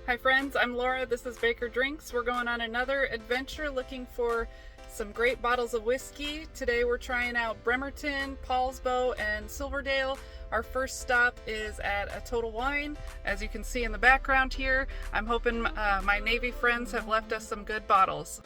Hi friends, I'm Laura. This is Baker Drinks. We're going on another adventure looking for some great bottles of whiskey. Today we're trying out Bremerton, Paulsbo, and Silverdale. Our first stop is at a Total Wine. As you can see in the background here, I'm hoping my Navy friends have left us some good bottles.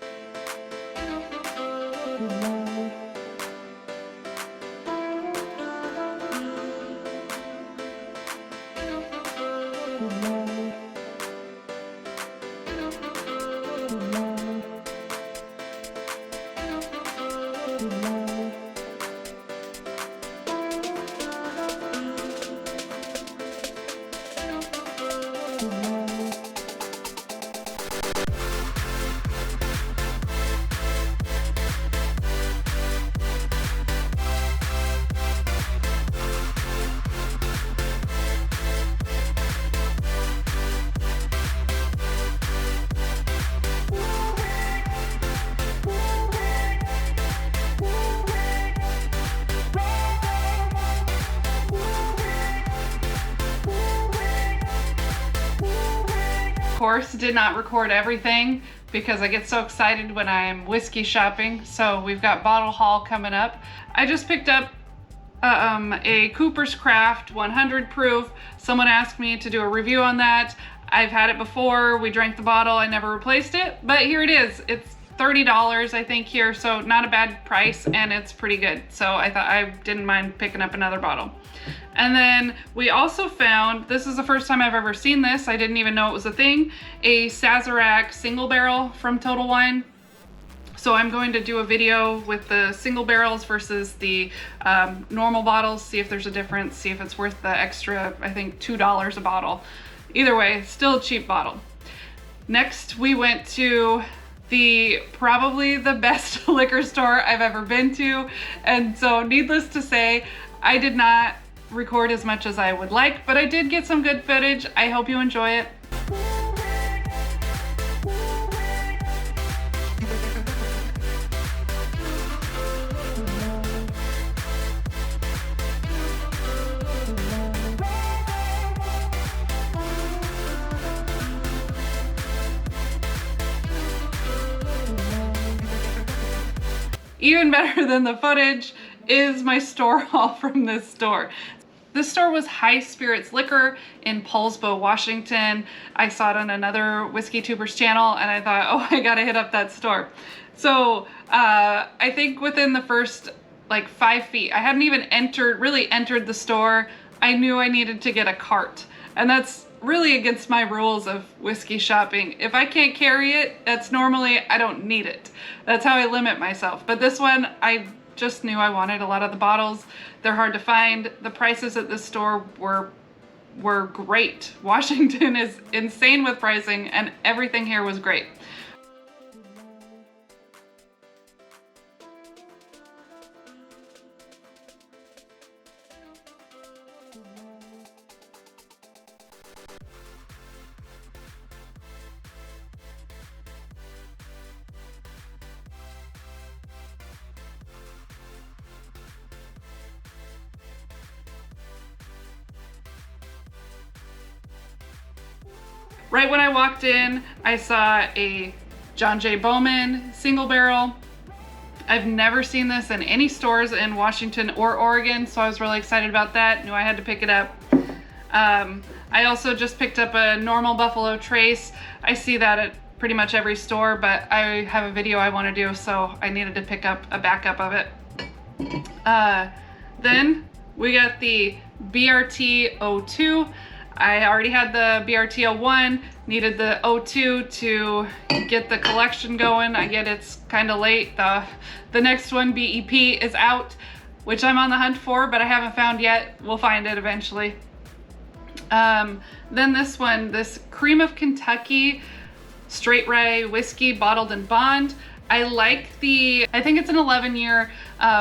Course, did not record everything because I get so excited when I'm whiskey shopping. So we've got bottle haul coming up. I just picked up a Cooper's Craft 100 proof. Someone asked me to do a review on that. I've had it before. We drank the bottle. I never replaced it, but here it is. It's $30 I think here, so not a bad price, and it's pretty good. So I thought I didn't mind picking up another bottle. And then we also found, this is the first time I've ever seen this, I didn't even know it was a thing, a Sazerac single barrel from Total Wine. So I'm going to do a video with the single barrels versus the normal bottles, see if there's a difference, see if it's worth the extra, I think $2 a bottle. Either way, still a cheap bottle. Next, we went to probably the best liquor store I've ever been to. And so needless to say, I did not record as much as I would like, but I did get some good footage. I hope you enjoy it. Even better than the footage is my store haul from this store. This store was High Spirits Liquor in Paulsbo, Washington. I saw it on another Whiskey Tubers channel and I thought, oh, I gotta hit up that store. So I think within the first like 5 feet, I hadn't even really entered the store. I knew I needed to get a cart. And that's really against my rules of whiskey shopping. If I can't carry it, I don't need it. That's how I limit myself. But this one, I just knew I wanted a lot of the bottles. They're hard to find. The prices at this store were great. Washington is insane with pricing and everything here was great. Right when I walked in, I saw a John J. Bowman single barrel. I've never seen this in any stores in Washington or Oregon, so I was really excited about that. Knew I had to pick it up. I also just picked up a normal Buffalo Trace. I see that at pretty much every store, but I have a video I want to do, so I needed to pick up a backup of it. Then we got the BRT 02. I already had the BRT 01, needed the 02 to get the collection going. I get it's kind of late. The next one, BEP, is out, which I'm on the hunt for, but I haven't found yet. We'll find it eventually. Then this one, this Cream of Kentucky straight rye whiskey bottled in bond. I like I think it's an 11-year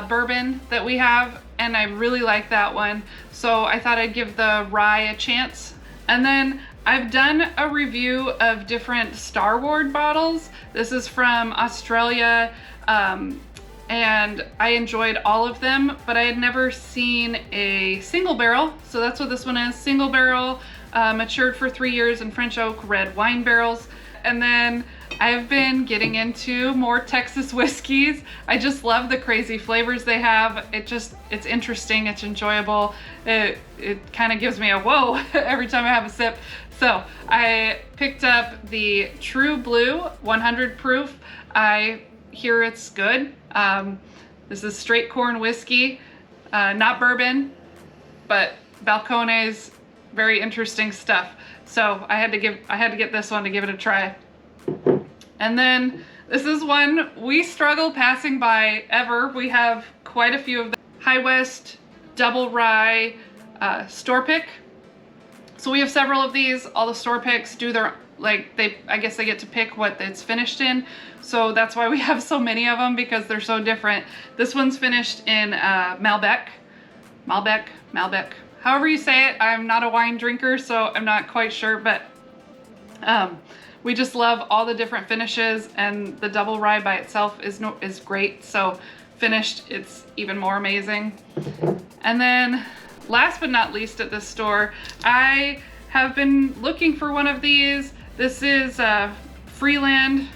bourbon that we have, and I really like that one. So I thought I'd give the rye a chance. And then I've done a review of different Starward bottles. This is from Australia, and I enjoyed all of them, but I had never seen a single barrel. So that's what this one is, single barrel matured for 3 years in French oak red wine barrels. And then I've been getting into more Texas whiskeys. I just love the crazy flavors they have. It's interesting, it's enjoyable. It kind of gives me a whoa every time I have a sip. So I picked up the True Blue 100 proof. I hear it's good. This is straight corn whiskey, not bourbon, but Balcones, very interesting stuff. So I had to get this one to give it a try. And then this is one we struggle passing by ever. We have quite a few of them. High West Double Rye store pick. So we have several of these. All the store picks do their, I guess they get to pick what it's finished in. So that's why we have so many of them, because they're so different. This one's finished in Malbec. However you say it. I'm not a wine drinker, so I'm not quite sure, but we just love all the different finishes, and the double rye by itself is great. So finished, it's even more amazing. And then last but not least at this store, I have been looking for one of these. This is Freeland.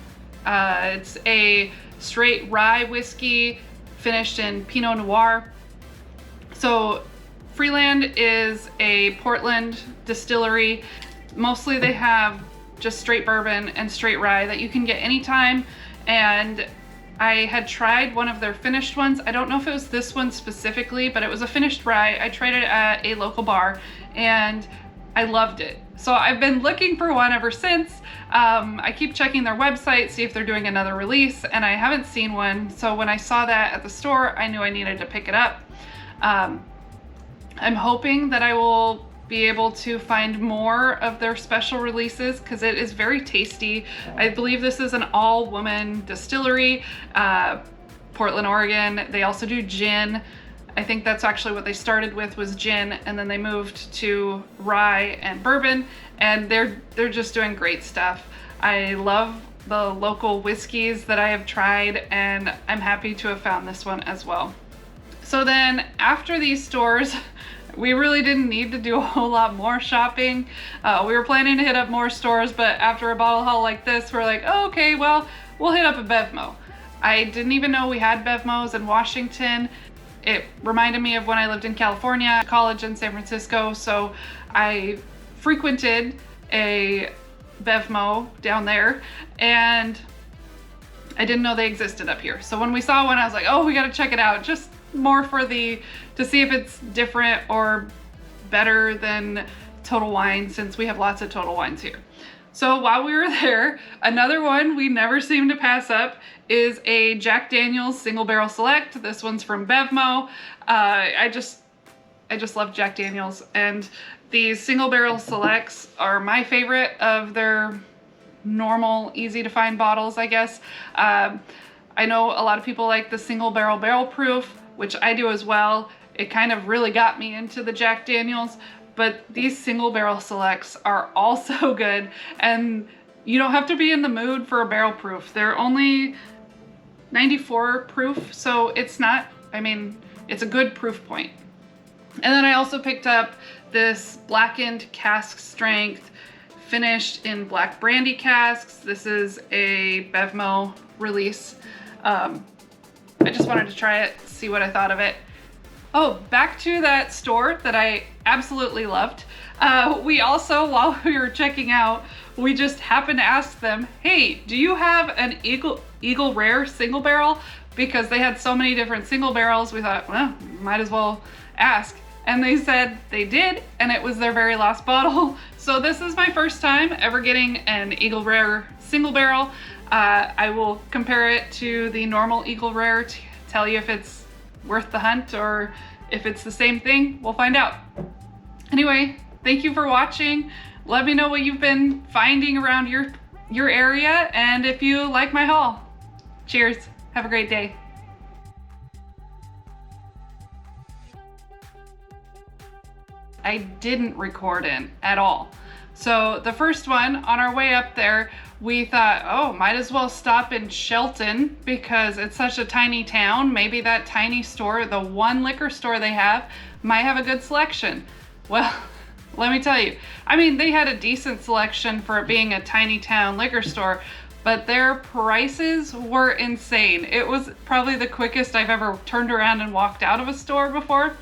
It's a straight rye whiskey finished in Pinot Noir. So Freeland is a Portland distillery. Mostly they have just straight bourbon and straight rye that you can get anytime. And I had tried one of their finished ones. I don't know if it was this one specifically, but it was a finished rye. I tried it at a local bar and I loved it. So I've been looking for one ever since. I keep checking their website, see if they're doing another release, and I haven't seen one. So when I saw that at the store, I knew I needed to pick it up. I'm hoping that I will be able to find more of their special releases, because it is very tasty. I believe this is an all-woman distillery, Portland, Oregon. They also do gin. I think that's actually what they started with, was gin, and then they moved to rye and bourbon, and they're just doing great stuff. I love the local whiskeys that I have tried, and I'm happy to have found this one as well. So then after these stores, we really didn't need to do a whole lot more shopping. We were planning to hit up more stores, but after a bottle haul like this, we're like, oh, okay, well, we'll hit up a Bevmo. I didn't even know we had Bevmos in Washington. It reminded me of when I lived in California, college in San Francisco, so I frequented a Bevmo down there, and I didn't know they existed up here. So when we saw one, I was like, oh, we gotta check it out, just more to see if it's different or better than Total Wine, since we have lots of Total Wines here. So while we were there, another one we never seem to pass up is a Jack Daniel's Single Barrel Select. This one's from Bevmo. I just love Jack Daniel's, and these Single Barrel Selects are my favorite of their normal, easy to find bottles, I guess. I know a lot of people like the Single Barrel Proof, which I do as well. It kind of really got me into the Jack Daniel's, but these Single Barrel Selects are also good, and you don't have to be in the mood for a barrel proof. They're only 94 proof, so it's not, it's a good proof point. And then I also picked up this blackened cask strength, finished in black brandy casks. This is a Bevmo release. I just wanted to try it, see what I thought of it. Oh, back to that store that I absolutely loved. We also, while we were checking out, we just happened to ask them, hey, do you have an Eagle Rare single barrel? Because they had so many different single barrels, we thought, well, might as well ask. And they said they did, and it was their very last bottle. So this is my first time ever getting an Eagle Rare single barrel. I will compare it to the normal Eagle Rare to tell you if it's worth the hunt or if it's the same thing. We'll find out. Anyway, thank you for watching. Let me know what you've been finding around your area, and if you like my haul. Cheers. Have a great day. I didn't record in at all. So the first one, on our way up there, we thought, oh, might as well stop in Shelton because it's such a tiny town. Maybe that tiny store, the one liquor store they have, might have a good selection. Well, let me tell you. I mean, they had a decent selection for it being a tiny town liquor store, but their prices were insane. It was probably the quickest I've ever turned around and walked out of a store before.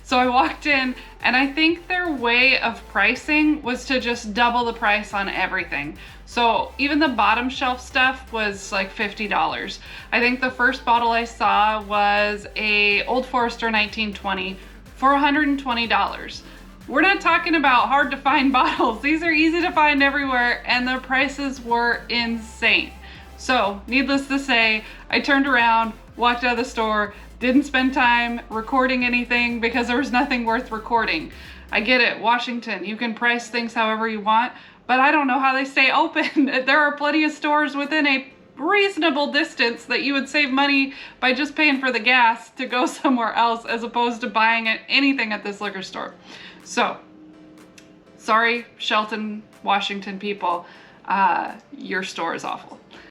So I walked in, and I think their way of pricing was to just double the price on everything. So even the bottom shelf stuff was like $50. I think the first bottle I saw was a Old Forester 1920 for $120. We're not talking about hard to find bottles. These are easy to find everywhere, and the prices were insane. So needless to say, I turned around, walked out of the store, didn't spend time recording anything because there was nothing worth recording. I get it, Washington, you can price things however you want, but I don't know how they stay open. There are plenty of stores within a reasonable distance that you would save money by just paying for the gas to go somewhere else as opposed to buying anything at this liquor store. So, sorry, Shelton, Washington people, your store is awful.